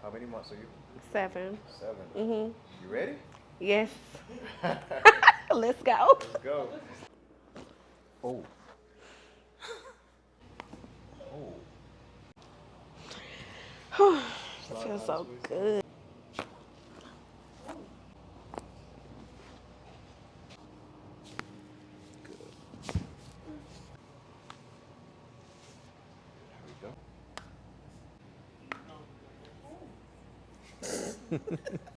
How many months are you? 7. 7. Mhm. You ready? Yes. Let's Let's go. go. Oh, oh. It Slide feels out this so way some. good. Good. There we go.